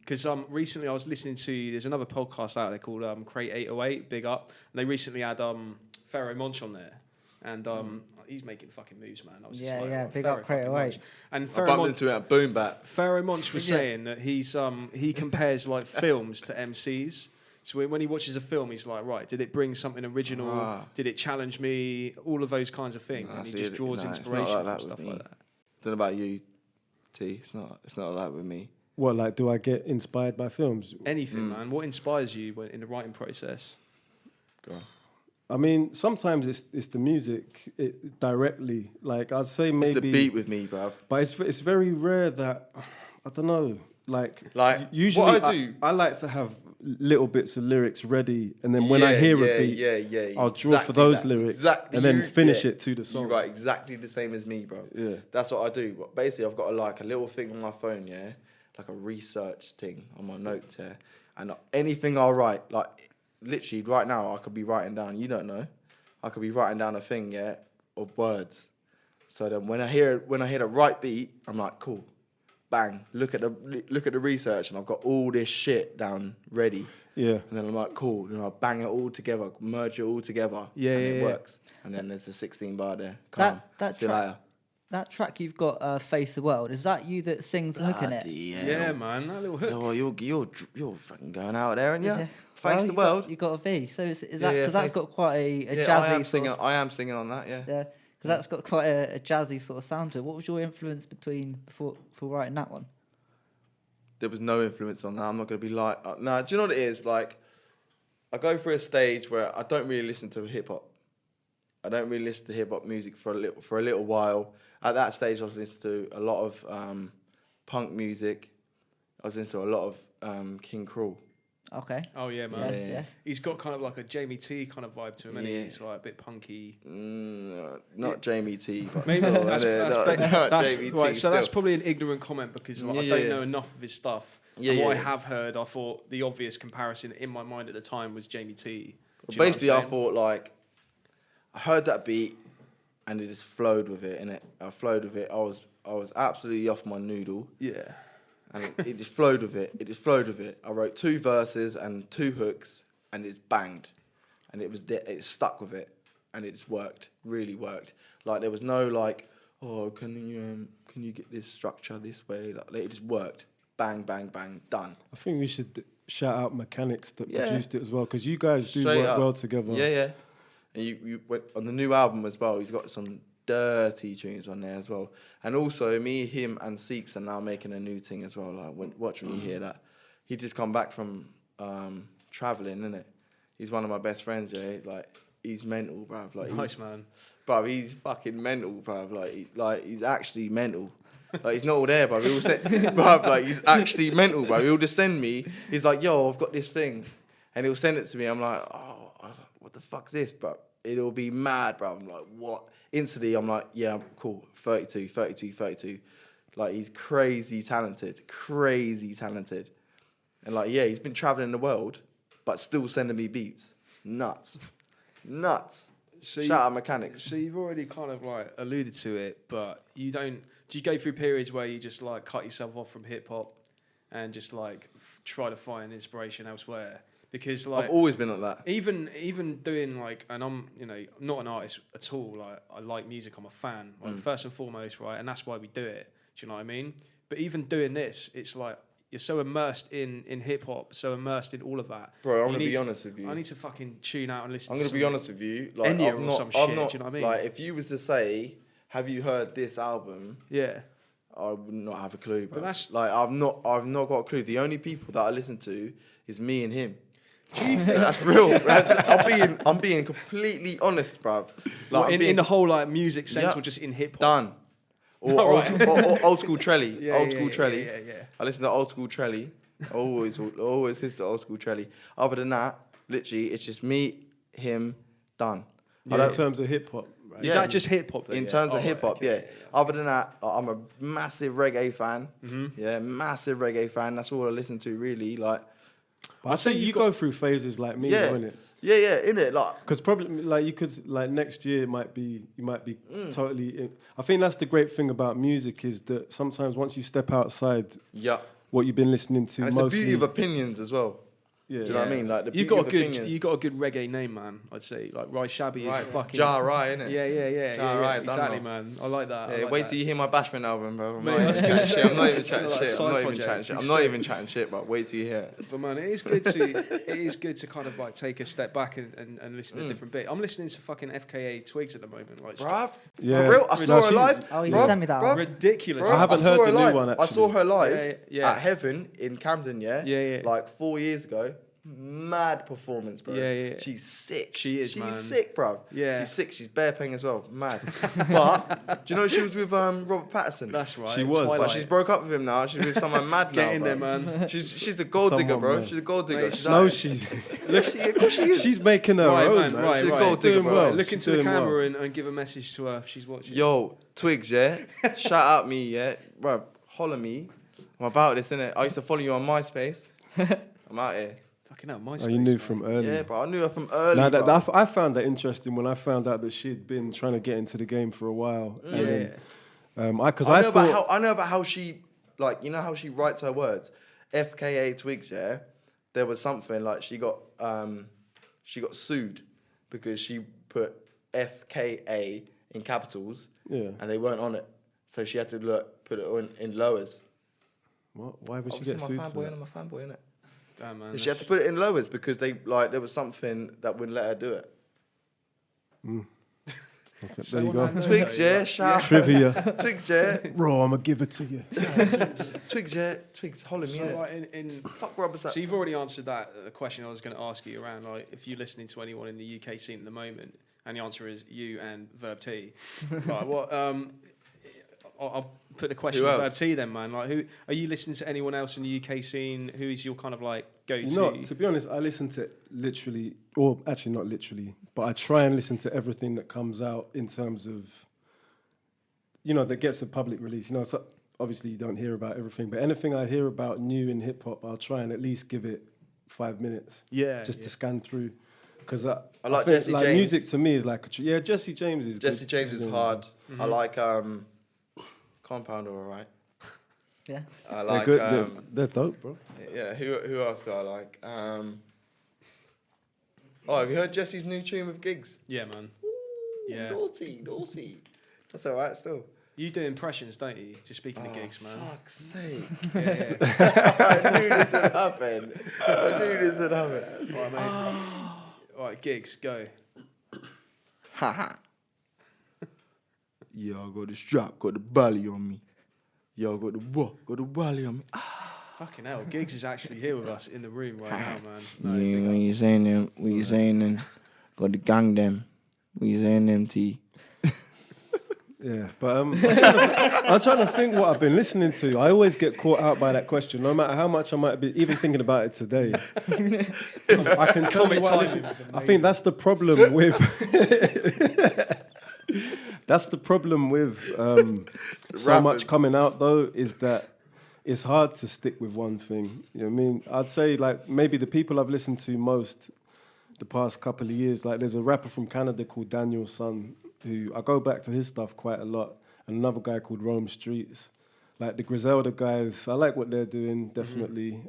Because recently I was listening to, there's another podcast out there called Crate 808, big up, and they recently had Pharaoh Monch on there. and he's making fucking moves, man. I was Yeah, just like, yeah, oh, big Pharaoh upgrade fucking away. Monch. And I Pharaoh bumped Monch, into it at Boom Bap. Pharaoh Monch was Yeah. saying that he compares like films to MCs. So when he watches a film, he's like, right, did it bring something original? Ah. Did it challenge me? All of those kinds of things, Nah, and he see, just draws nah, it's not inspiration like that from with stuff me. like that. Don't know about you, T. It's not like that with me. What, like, do I get inspired by films? Anything, man. What inspires you in the writing process? Go on. I mean, sometimes it's the music directly. Like, I'd say maybe... It's the beat with me, bruv. But it's very rare that, I don't know, like what usually I do... I like to have little bits of lyrics ready, and then when I hear a beat, I'll draw for those lyrics, and then finish it to the song. You're right, exactly the same as me, bro. Yeah. That's what I do. But basically, I've got a little thing on my phone, yeah, like a research thing on my notes, yeah, and anything I write, like literally right now, I could be writing down. You don't know, I could be writing down a thing, yeah, of words. So then when I hear the right beat, I'm like, cool. Bang! Look at the research, and I've got all this shit down ready. Yeah. And then I'm like, cool. Then I bang it all together, merge it all together, and it works. And then there's the 16 bar there. Calm. That track you've got, "Face the World," is that you that sings the hook in it? Yeah, man, that little hook. Oh, you're fucking going out there, aren't you? Yeah. Face Well, the world. You got a V. So is that because that's got quite a jazzy? I am singing on that. Yeah. Yeah. Because that's got quite a jazzy sort of sound to it. What was your influence before writing that one? There was no influence on that. I'm not going to be like... Nah, do you know what it is? Like, I go through a stage where I don't really listen to hip-hop. I don't really listen to hip-hop music for a little while. At that stage, I was listening to a lot of punk music. I was listening to a lot of King Cruel. Okay. Oh yeah, man. Yes. He's got kind of like a Jamie T kind of vibe to him, and he's like a bit punky. Not Jamie T, but Maybe still, that's Jamie T. Right, so that's still. probably an ignorant comment because like, I don't know enough of his stuff. Yeah, and what I yeah. have heard, I thought the obvious comparison in my mind at the time was Jamie T. Do you know Basically, what I'm I saying? thought like I heard that beat and it just flowed with it, innit? I flowed with it. I was absolutely off my noodle. Yeah. And it just flowed with it. It just flowed with it. I wrote 2 verses and 2 hooks, and it's banged, and it stuck with it, and it just worked, really worked. Like there was no like, oh, can you get this structure this way? Like it just worked. Bang, bang, bang, done. I think we should shout out Mechanics that Yeah. produced it as well, because you guys do Straight work up. well together. Yeah. And you went on the new album as well. He's got some dirty tunes on there as well. And also, me, him, and Seeks are now making a new thing as well. Like, watch when you hear that. He just come back from traveling, innit? He's one of my best friends, yeah. Like, he's mental, bruv. Like, Nice, man. Bruv, he's fucking mental, bruv. Like, he's actually mental. Like, he's not all there, bruv. He'll say, bruv, like, he's actually mental, bruv. He'll just send me. He's like, yo, I've got this thing. And he'll send it to me. I'm like, oh, what the fuck's this, bruv? It'll be mad, bruv. I'm like, what? Instantly, I'm like, yeah, cool. 32. Like, he's crazy talented. And like, yeah, he's been traveling the world, but still sending me beats. Nuts. Shout out Mechanics. So you've already kind of like alluded to it, but you don't. Do you go through periods where you just like cut yourself off from hip hop and just like try to find inspiration elsewhere? Because like I've always been like that. Even doing like, and I'm not an artist at all. Like I like music, I'm a fan. Like first and foremost, right? And that's why we do it. Do you know what I mean? But even doing this, it's like you're so immersed in hip hop, so immersed in all of that. Bro, I'm gonna be honest with you. I need to fucking tune out and listen. I'm gonna be honest with you. Like Enya I'm or not, some I'm shit, not, do you know what I mean? Like if you was to say, have you heard this album? Yeah. I would not have a clue, bro. But that's like I've not got a clue. The only people that I listen to is me and him. Do you think That's real. I'm being completely honest, bruv. Like in the whole like music sense, Yeah. or just in hip hop? done. Or old school Trelly. Yeah, old yeah, school yeah, Trelly. yeah. I listen to old school Trelly. Always listen to old school Trelly. Other than that, literally, it's just me, him, done. Yeah, in terms of hip hop, right? Is that just hip hop? In terms of hip hop, yeah. Other than that, I'm a massive reggae fan. Yeah, massive reggae fan. That's all I listen to, really. Like, But I think you go through phases like me, yeah, innit? yeah, innit? Like, Because probably like you could like next year you might be totally. I think that's the great thing about music is that sometimes once you step outside yeah. what you've been listening to, And it's the mostly beauty of opinions as well. Yeah. Do you know what I mean? Like the you beauty got of a good, opinions. you got a good reggae name, man. I'd say like Rye Shabby is a fucking Rye, innit? Yeah, Rye, exactly, man. I like that. Yeah, I like wait that. till you hear my Bashment album, bro. I'm Mate, not even chatting shit. I'm not even chatting like a shit. side I'm not even project. chatting shit. He's I'm not sick. even chatting shit, but wait till you hear it. But man, it is good to kind of like take a step back and listen to a different bit. I'm listening to fucking FKA Twigs at the moment, like Bruv, Yeah. for real, I saw her she's- live. Oh, you Bruv, sent me that. bruv, ridiculous. I haven't saw heard her the new live. one, I saw actually. her live Yeah. at Heaven in Camden, Yeah. like 4 years ago. Mad performance, bro. Yeah. She's sick. She's man. sick, bro. Yeah. She's sick. She's bear paying as well. Mad. But do you know she was with Robert Pattinson? That's right. She was. Twilight. But she's broke up with him now. She's with someone mad now. Get in there, bro. man. She's a gold digger, Someone bro. mad. She's a gold digger. Mate, She's No, like- she. Look, she is. She's making her Right, own, man, man. right, She's right. gold digger, Doing bro. well. Look She's into the doing well. camera and give a message to her. She's watching. Yo, Twigs, yeah? Shout out me, yeah? Bro, holler me. I'm about this, innit? I used to follow you on MySpace. I'm out here. Fucking hell, my Oh, you knew from early. Yeah, bro, I knew her from early. Now bro. I found that interesting when I found out that she'd been trying to get into the game for a while. Yeah. And then, because I I know thought, about how she, like, you know how she writes her words. FKA Twigs, yeah. There was something like she got sued because she put FKA in capitals, yeah. and they weren't on it, so she had to put it in lowers. What? Why would she Obviously, get my sued for fanboy that? and my fanboy, innit? Damn, man. She had to put it in lowers because there was something that wouldn't let her do it. Okay, there you go. Twigs, yeah, shout. Trivia. Twigs, yeah. Bro, I'm gonna give it to you. Twigs, yeah. Twigs, holler me, So, innit? like, Fuck Robert's so you've already answered that the question I was going to ask you around like if you're listening to anyone in the UK scene at the moment, and the answer is you and Verb T. Right, what? I'll put the question Who to Verb else? T then, man. Like, who are you listening to? Anyone else in the UK scene? Who is your kind of like go-to? You know, to be honest, I listen to literally, or actually not literally, but I try and listen to everything that comes out in terms of, that gets a public release. So obviously you don't hear about everything, but anything I hear about new in hip hop, I'll try and at least give it 5 minutes. Yeah, to scan through. Because I like think, Jesse like James. music to me is like Jesse James is Jesse good. James is hard. I like Compound, alright. Yeah. I They're like good. They're dope, bro. yeah. Who else do I like? Have you heard Jesse's new tune with Gigs? yeah, man. Yeah, Naughty. That's alright still. you do impressions, don't you? Just speaking of gigs, man. Fuck's sake. Yeah. I knew this would happen. All right, mate. All right, gigs, go. Haha. Yeah, I got the strap, got the belly on me. Yeah, I got the what? Got the belly on me. Fucking hell, Gigs is actually here with us in the room right now, man. No, Yeah, big when you saying them, got the gang them. When you saying them, T. Yeah, but I'm trying to think what I've been listening to. I always get caught out by that question, no matter how much I might be even thinking about it today. I can tell you what I listen. I think that's the problem with. That's the problem with so much Rappers. coming out, though, is that it's hard to stick with one thing. You know what I mean? I'd say, like, maybe the people I've listened to most the past couple of years, like, there's a rapper from Canada called Daniel Son, who I go back to his stuff quite a lot, and another guy called Rome Streets. Like, the Griselda guys, I like what they're doing, definitely.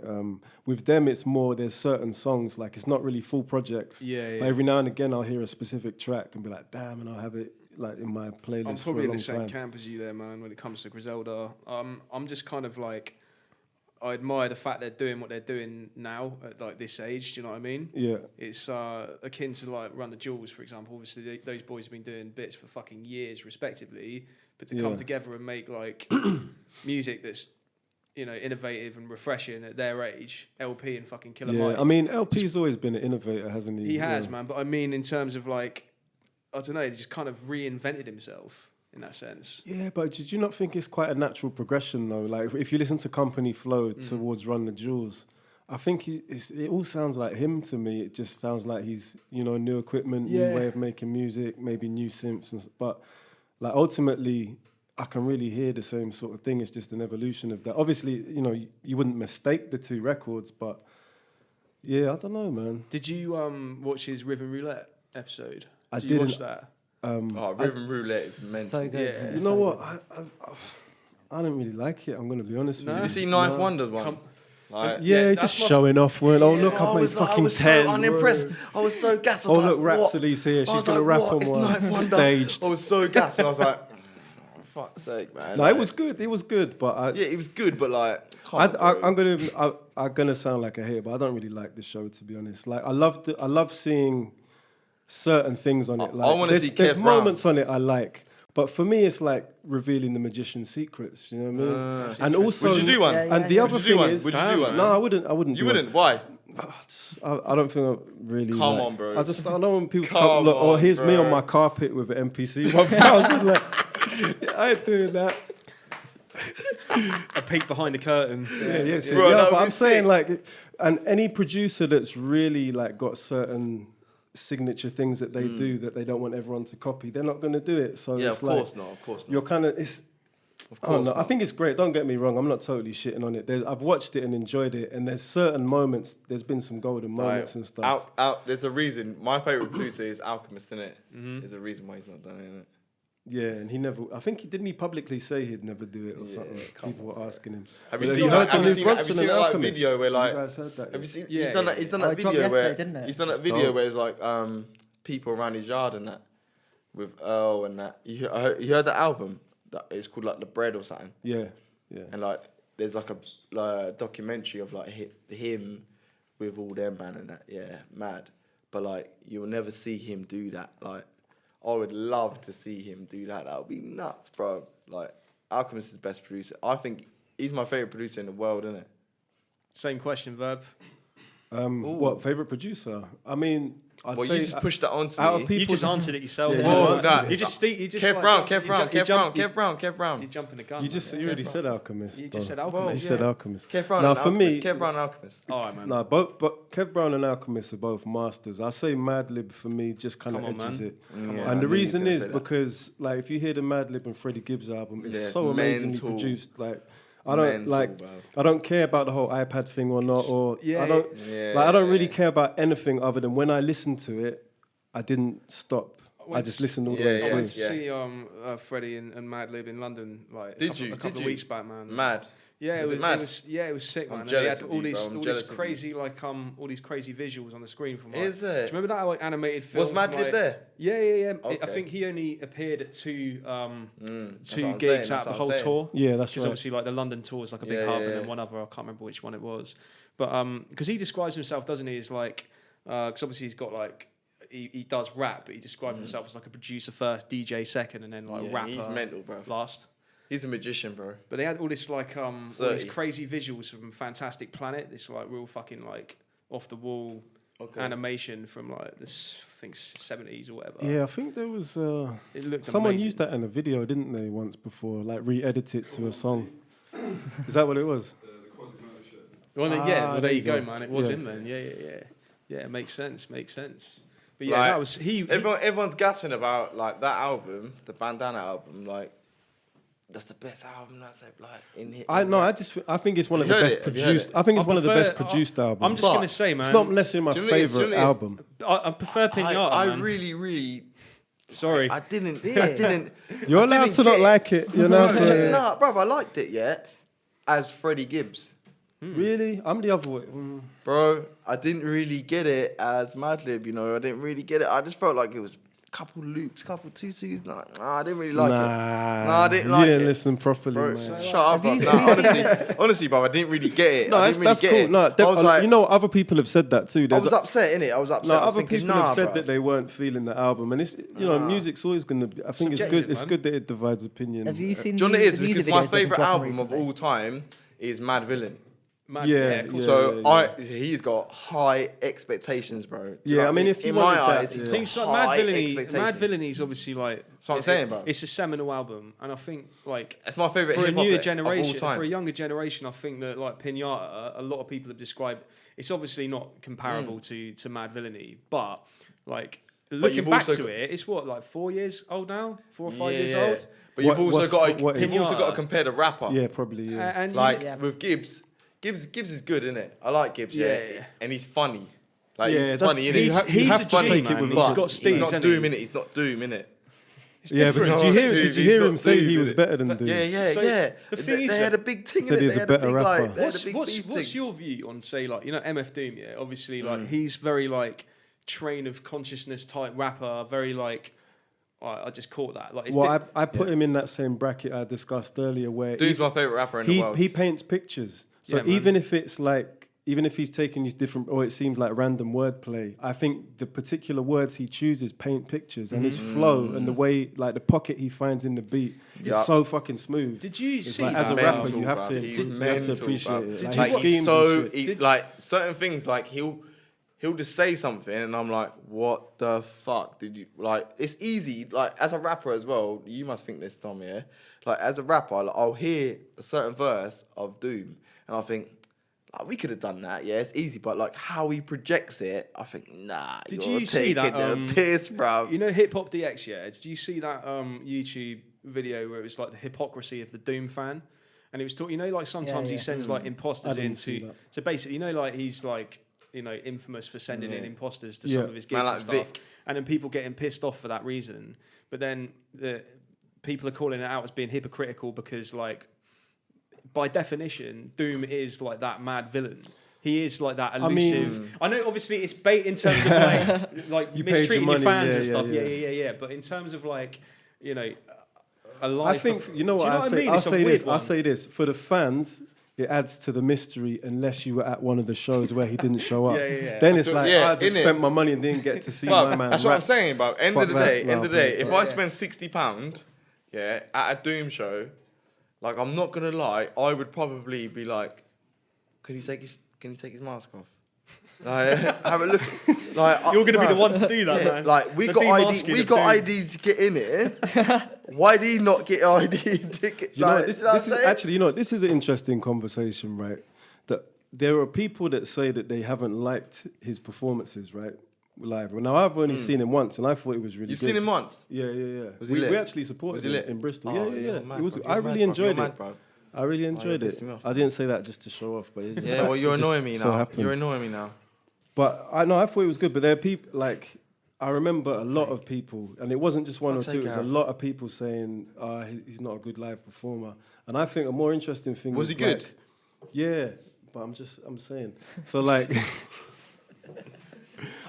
With them, it's more, there's certain songs, like, it's not really full projects. Yeah. But every now and again, I'll hear a specific track and be like, damn, and I'll have it, like, in my playlist I'm for probably a in long the same time. camp as you there, man, when it comes to Griselda. I'm just kind of like, I admire the fact they're doing what they're doing now at like this age. Do you know what I mean? Yeah. It's akin to like Run the Jewels, for example. Obviously, those boys have been doing bits for fucking years, respectively. But to come Yeah. together and make like music that's innovative and refreshing at their age, LP and fucking Killer Mike. I mean, LP's always been an innovator, hasn't he? He has, Yeah. man. But I mean, in terms of like, I don't know, he just kind of reinvented himself in that sense. Yeah, but did you not think it's quite a natural progression, though? Like, if you listen to Company Flow towards Run the Jewels, I think it all sounds like him to me. It just sounds like he's, new equipment, Yeah. new way of making music, maybe new synths. But, like, ultimately, I can really hear the same sort of thing. It's just an evolution of that. Obviously, you wouldn't mistake the two records, but, yeah, I don't know, man. Did you watch his Rhythm Roulette episode? I Did you watch didn't. that? Rhythm Roulette is mental. So good. Yeah. You know what? I don't really like it. I'm gonna be honest No? with Did you. you see Ninth No. Wonders one? Like, Yeah, just showing off. Weren't, oh, look, I've made fucking 10. So unimpressed. I was so gassed. I was look, like, Rhapsody's here. She's going to rap on one. Staged. I was so gassed. And I was like, for fuck's sake, man. No, like, it was good. It was good, but it was good, but like, I'm gonna sound like a hater, but I don't really like the show, to be honest. Like, I love seeing certain things on it. Like, I want to see Kev there's moments on it I like, but for me, it's like revealing the magician's secrets. You know what I mean? And also, would you do one? And the other thing is, would you do one? No, I wouldn't. You wouldn't. Why? I don't think I really. Come on, bro. I don't want people to Come come. Look, on, here's me bro. on my carpet with an MPC 1000. Like, I ain't doing that. A peek behind the curtain. Bro, Yeah, that but would I'm be saying sick. like, and any producer that's really like got certain signature things that they do that they don't want everyone to copy, they're not going to do it. So Yeah, it's of like, course not. Of course not. you're kind of it's. Of I don't course know. I not. think it's great. Don't get me wrong. I'm not totally shitting on it. I've watched it and enjoyed it, and there's certain moments. There's been some golden moments and stuff. There's a reason. My favorite producer is Alchemist, isn't it? There's a reason why he's not done it, innit? Yeah, and he never. I think didn't he publicly say he'd never do it or something? People were asking him. Have you But seen heard that? Have the you new seen that Bronson and like Alchemist? video where like? You guys heard that? Have you seen? Yeah, He's done that. He's done Oh, that it dropped video where yesterday, didn't it? he's done that It's video dope. where it's like people around his yard and that with Earl and that. You heard the album? That it's called like The Bread or something. Yeah. And like there's like a documentary of like him with all them man and that. Yeah, mad. But like you'll never see him do that. Like I would love to see him do that. That would be nuts, bro. Like Alchemist is the best producer. I think he's my favorite producer in the world, isn't it? Same question, Verb. What favorite producer? I mean, I'd Well, say you just pushed that onto out me. of people, You just answered it yourself. Yeah, man. you Whoa, answered that- it. You just Kev Brown. You jumping the gun. You just man. you already said Alchemist. You just said though. Alchemist. You said Alchemist. Kev Brown Now and for Alchemist. me, Kev Brown and Alchemist. All right, man. no, but Kev Brown and Alchemist are both masters. I say Madlib for me just kind of Come on, edges man. it. Yeah, I And the knew you reason was is gonna say that. because like if you hear the Madlib and Freddie Gibbs album, it's Yeah, so it's amazingly mental. produced. Like I don't Mental, like bro. I don't care about the whole iPad thing or not, or I don't Yeah. I don't really care about anything other than when I listen to it, I didn't stop. I just listened all the way yeah, I through. went to see Freddie and Madlib in London like Did a couple, you? a couple Did of you? weeks back, man. Mad. Yeah, Was it mad? it was sick, man. And jealous they had of all you, these bro. I'm all jealous these of you. crazy all these crazy visuals on the screen from like, Is do you it? remember that like, animated film? Was Madlib there? Yeah. I Okay. think he only appeared at two That's what I'm gigs saying, out of the that's what whole I'm saying. tour. Yeah, that's Because right. obviously like the London tour is like a big Yeah, hub, yeah, and then yeah. one other, I can't remember which one it was. But because he describes himself, doesn't he, as like, because obviously he's got like, he does rap, but he describes himself as like a producer first, DJ second, and then like Yeah, rapper he's mental, bro. last. He's a magician, bro. But they had all this like all these 30. crazy visuals from Fantastic Planet, this like real fucking like off the wall animation from like this, I think 70s or whatever. Yeah, I think there was It looked someone amazing. used that in a video, didn't they, once before? Like re-edit it to a song. Is that what it was? Well, then, there you go, man. It was Yeah. in then. Yeah, it makes sense. But yeah, Like, that was he. Everyone's gassing about like that album, the Bandana album. Like that's the best album that's like in here. I think it's one of the Have you heard best it? Have you heard produced. it? I think it's I one of the prefer- best produced albums. I'm just But gonna say, man. It's not necessarily my Do you know what it is? Do you favorite know what it is? album. I prefer Pinata, I man. really. Sorry. I didn't. You're I allowed didn't to not get like it. You're allowed to. Nah, bruv, I liked it. Yeah, as Freddie Gibbs. Really, I'm the other way. Bro, I didn't really get it as Madlib, you know. I didn't really get it. I just felt like it was a couple loops, couple two-twos. Nah, I didn't really like it. Nah, I didn't like You didn't it. listen properly, Bro, man. shut up, bro. Have you Nah, honestly, bro, I didn't really get it. No, I that's, didn't really that's get cool. it. No, I was like, you know, other people have said that too. I There's was upset, innit? I was upset. No, I was other thinking, people have said bro. that they weren't feeling the album, and it's music's always gonna be. I think it's Subjective, good. It's man. good that it divides opinion. Have you seen John, the, it is the music because my videos that have been favourite dropping album of recently? all time is Mad Villain. Man, Yeah, cool. yeah. So he's got high expectations, bro. Do you Yeah, know what I mean, if you in my wanted that, eyes, he's yeah. got Things like high Mad expectations. Villainy is obviously like. That's what I'm saying, bro. It's a seminal album, and I think like That's my favourite for a hip-hop newer of all generation, time. for a younger generation, I think that like Pinata, a lot of people have described. It's obviously not comparable to Mad Villainy, but like looking you've back also to got- it, it's what like 4 years old now, 4 or 5 years Yeah. old. But you've What- also what's- got what is- you've also got to Pinata. compare the rapper. Yeah, probably. Yeah. And Like Yeah. with Gibbs is good, isn't it? I like Gibbs, Yeah. and he's funny. Like Yeah, he's that's- funny, you innit? ha- you he's have a to G, take it man. with He's a- got He's steez, not hasn't Doom, he? innit? He's not Doom, innit? Yeah, but did you hear him say he was better than Doom? Yeah. The thing is, they had a big thing in said it. he's They a had better big, rapper. like, they had a big beef What's thing. your view on, say, like, you know, MF Doom? Yeah, obviously, like, he's very like train of consciousness type rapper. Very like, I just caught that. Like, it's Well, I put him in that same bracket I discussed earlier, where Doom's my favorite rapper in the world. he paints pictures. So Yeah, man. even if it's like, even if he's taking these different, or it seems like random wordplay, I think the particular words he chooses paint pictures, and his flow and the way, like the pocket he finds in the beat, is so fucking smooth. Did you It's see like, that? as a rapper, you have to, He's you have to mental, appreciate bruv. it. Did Like, you his watch- schemes so and shit. like certain things, like he'll just say something, and I'm like, what the fuck did you like? It's easy, like as a rapper as well. You must think this, Tom. Yeah, like as a rapper, like, I'll hear a certain verse of Doom, and I think, like, we could have done that. Yeah, it's easy, but like how he projects it, I think, nah. Did you're you see taking that, the piss, bro? You know Hip Hop DX, yeah? Did you see that YouTube video where it was like the hypocrisy of the Doom fan? And it was talking, you know, like sometimes he sends like imposters I didn't see into. that. So basically, you know, like he's like, you know, infamous for sending in imposters to Yeah. some of his gigs Man and like stuff. Vic. And then people getting pissed off for that reason. But then the people are calling it out as being hypocritical because, like, by definition, Doom is like that mad villain. He is like that elusive. I know, obviously, it's bait in terms of like You paid mistreating your your money, fans yeah, and stuff. yeah. Yeah. But in terms of like, you know, a live. I think, you know Do what I say? mean? I'll It's a say weird this. one. I'll say this. For the fans, it adds to the mystery unless you were at one of the shows where he didn't show up. Yeah. Then it's So, like, yeah, I just innit? spent my money and didn't get to see But my man that's what rap. I'm saying, bro. End of Fuck the that. day, No, if but- I spend £60, yeah, at a Doom show, like, I'm not gonna lie, I would probably be like, can you take his mask off? Like, have a look. Like, You're going to be the bruv, one to do that, man. Like, we The got demasking ID. We of got Doom. ID to get in here. Why did he not get ID? You know, this is actually, you know, this is an interesting conversation, right? That there are people that say that they haven't liked his performances, right, live. Well, now I've only seen him once, and I thought it was really You've good. seen him once. Yeah. Was he We lit? actually supported Was he him lit? in Bristol. Oh, Yeah. you're mad, It was. bro. I You're really mad, bro. enjoyed You're it. mad, bro. I really enjoyed you're it. pissing me off. I didn't say that just to show off, but it's a Yeah, fact. well, you're It just annoying me so now. happened. You're annoying me now. But I know I thought it was good. But there are people like I remember a lot of people, and it wasn't just one I'll or two. take It was it a out. lot of people saying he's not a good live performer. And I think a more interesting thing Was is he good? like, yeah, but I'm saying so like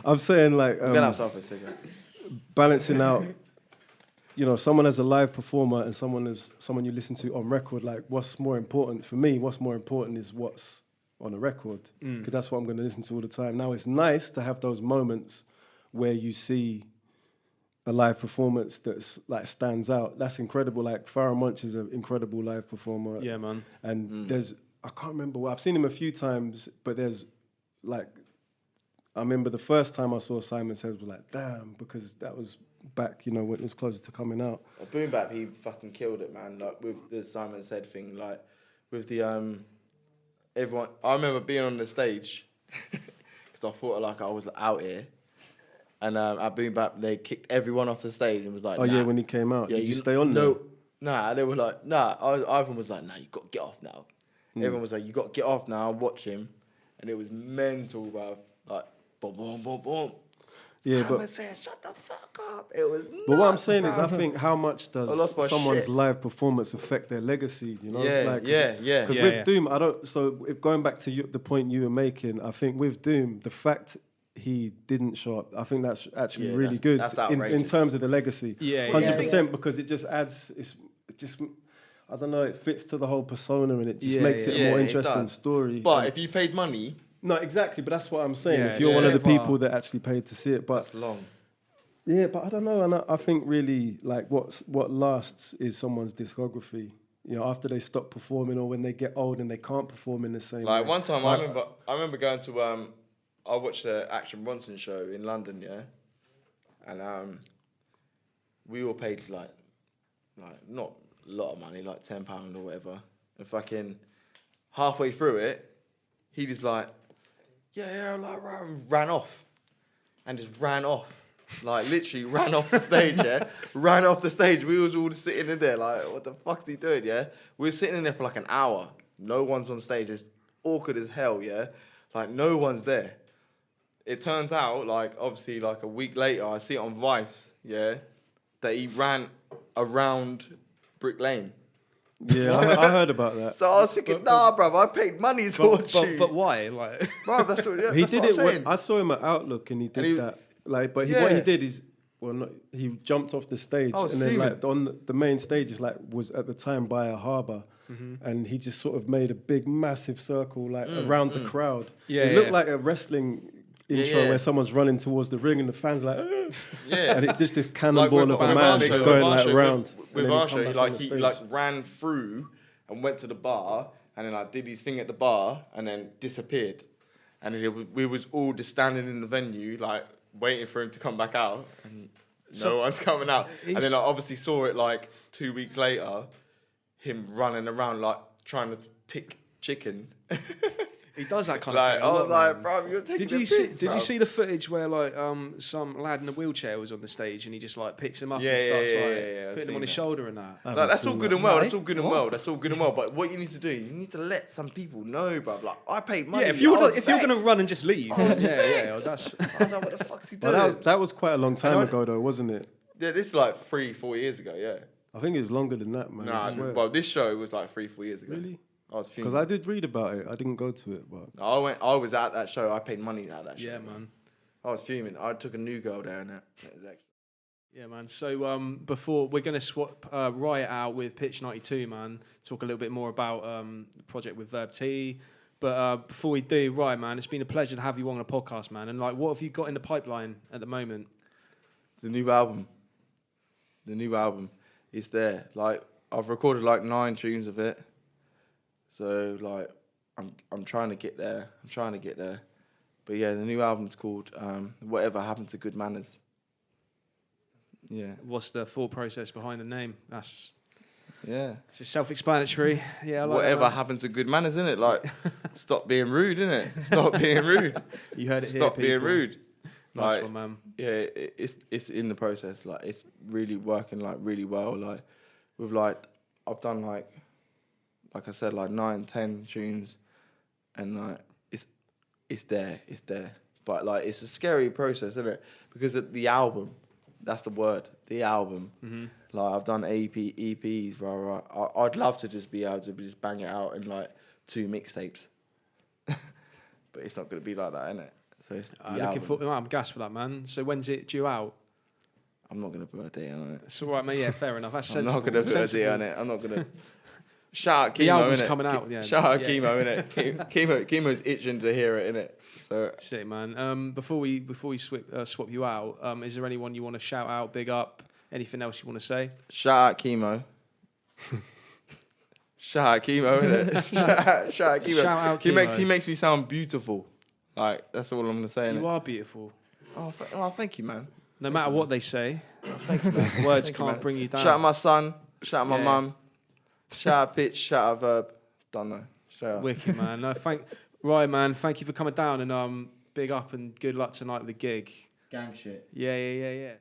I'm saying like We're gonna have selfish cigarette. balancing out. You know, someone as a live performer and someone you listen to on record. Like, what's more important for me? What's more important is what's on a record, because that's what I'm going to listen to all the time. Now, it's nice to have those moments where you see a live performance that's like stands out. That's incredible. Like Pharoah Monch is an incredible live performer. Yeah, man. And I can't remember. Well, I've seen him a few times, but there's like, I remember the first time I saw Simon Says was like, damn, because that was back, you know, when it was closer to coming out. Boom Bap, he fucking killed it, man. Like with the Simon Said thing, like with the everyone. I remember being on the stage because I thought like I was out here, and at Boom Bap they kicked everyone off the stage and was like, Oh nah. yeah, when he came out, Yeah, did you stay on there? No, nah, they were like, nah. Ivan was like, nah, you got to get off now. Everyone was like, you got to get off now and watch him, and it was mental, bruv. Like, boom, boom, boom, boom. Yeah, Simon but said, shut the fuck up. It was. But what I'm nuts, saying is, I bruv. think how much I lost does my someone's shit. live performance affect their legacy? You know, Yeah. Because Yeah, with yeah. Doom, I don't. So if going back to the point you were making, I think with Doom, the fact he didn't show up, I think that's actually Yeah, really that's good in outrageous. terms of the legacy. Yeah, 100%, because it just adds. It just. I don't know. It fits to the whole persona, and it just Yeah, makes yeah. it a more Yeah, it interesting does. story. But And- if you paid money, no, exactly. But that's what I'm saying. Yeah, if you're one of the yeah. people that actually paid to see it, but that's long. yeah, but I don't know, and I think really like what lasts is someone's discography. You know, after they stop performing or when they get old and they can't perform in the same Like way. one time, Like- I remember going to I watched the Action Bronson show in London, yeah, and we all paid like not a lot of money, like £10 or whatever, and fucking halfway through it, he just like, like ran off, and just ran off. Like literally ran off the stage, yeah. Ran off the stage. We was all sitting in there like, what the fuck's he doing, yeah? We were sitting in there for like an hour. No one's on stage. It's awkward as hell, yeah. Like no one's there. It turns out, like obviously, like a week later, I see it on Vice, yeah. that he ran around Brick Lane. Yeah, I heard about that. So I was thinking, nah, bruv, I paid money to watch you. But why? Like, Bruv, that's what, He that's did what it I'm saying. when I saw him at Outlook, and he did that. Like, but what he did is, he jumped off the stage, and then like on the main stage is like was at the time by a harbour, and he just sort of made a big, massive circle like around the crowd. It looked like a wrestling intro where someone's running towards the ring and the fans like, and it just this cannonball of a man just going like around. With our show, he ran through and went to the bar, and then like did his thing at the bar, and then disappeared, and we was all just standing in the venue like waiting for him to come back out, and no one's coming out, and then I obviously saw it like 2 weeks later, him running around like trying to tick chicken. He does that kind of thing. I was like, bro, you're taking Did you see the footage where like some lad in a wheelchair was on the stage and he just like picks him up and starts putting him on his shoulder and that? Like, that's all good and well. That's all good and well. That's all good and well. But what you need to do, you need to let some people know, bro. Like, I paid money. Yeah, if you're gonna run and just leave, that's. I was like, what the fuck's he doing? That was quite a long time ago, though, wasn't it? Yeah, this is like 3-4 years ago. Yeah. I think it was longer than that, man. Nah, well, this show was like 3-4 years ago. Really? I was fuming. Because I did read about it. I didn't go to it, but I was at that show. I paid money at that show. Yeah, man. I was fuming. I took a new girl there and that. Yeah, man. So before we're gonna swap Riot out with Pitch 92, man. Talk a little bit more about the project with Verb T. But before we do, Riot, man, it's been a pleasure to have you on the podcast, man. And like, what have you got in the pipeline at the moment? The new album. The new album is there. Like, I've recorded like 9 tunes of it. So like, I'm trying to get there. But yeah, the new album's called Whatever Happened to Good Manners. Yeah. What's the thought process behind the name? It's just self-explanatory. Yeah. I like Whatever Happened to Good Manners, innit? Like, stop being rude, innit? Stop being rude. You heard it here, Stop being rude. Nice like, one, man. Yeah, it's in the process. Like, it's really working like really well. Like, with like, I've done like I said, like 9-10 tunes, and like it's there. But like, it's a scary process, isn't it? Because the album, that's the word, the album. Mm-hmm. Like, I've done EPs, right. I'd love to just be able to just bang it out in like 2 mixtapes, but it's not gonna be like that, innit? So it's I'm gassed for that, man. So when's it due out? I'm not gonna put a date on it. It's all right, mate. Yeah, fair enough. That's I'm sensible. not gonna put a date on it. I'm not gonna. Shout out Chemo, the album's innit? coming out, yeah. Shout out Chemo, innit? Chemo's itching to hear it, innit? So shit, man. Before we swap you out, is there anyone you want to shout out, big up? Anything else you want to say? Shout out Chemo. Shout out Chemo, innit? Shout out Chemo. Shout out Chemo. He makes me sound beautiful. Like, that's all I'm gonna say. You innit? are beautiful. Oh, thank you, man. No matter what they say, Thank you, man. words Thank you, can't man. bring you down. Shout out my son. Shout out my Yeah. mum. Shout out Pitch. Shout out Verb. Don't know. Shout out. Wicked, man. No, Ryan, man, thank you for coming down, and big up and good luck tonight with the gig. Gang shit. Yeah.